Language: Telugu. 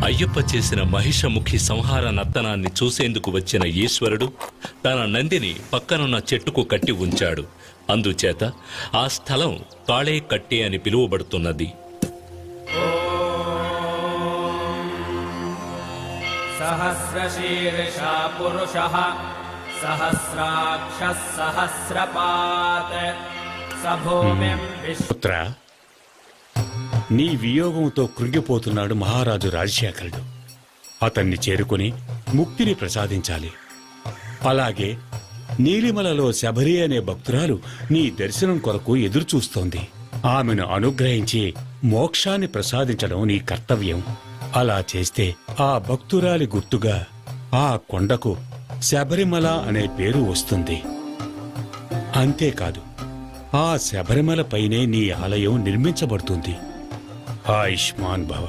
అయ్యప్ప చేసిన మహిషముఖి సంహార నర్తనాన్ని చూసేందుకు వచ్చిన ఈశ్వరుడు తన నందిని పక్కనున్న చెట్టుకు కట్టి ఉంచాడు. అందుచేత ఆ స్థలం తాళే కట్టే అని పిలువబడుతున్నది. సహస్రశీర్షా పురుషః సహస్రాక్షః సహస్రపాత్ సభూమిం పుత్ర, నీ వియోగంతో కృంగిపోతున్నాడు మహారాజు రాజశేఖరుడు. అతన్ని చేరుకుని ముక్తిని ప్రసాదించాలి. అలాగే నీలిమలలో శబరి అనే భక్తురాలు నీ దర్శనం కొరకు ఎదురుచూస్తోంది. ఆమెను అనుగ్రహించి మోక్షాన్ని ప్రసాదించడం నీ కర్తవ్యం. అలా చేస్తే ఆ భక్తురాలి గుర్తుగా ఆ కొండకు శబరిమల అనే పేరు వస్తుంది. అంతేకాదు, ఆ శబరిమల పైనే నీ ఆలయం నిర్మించబడుతుంది. ఆయుష్మాన్ భవ.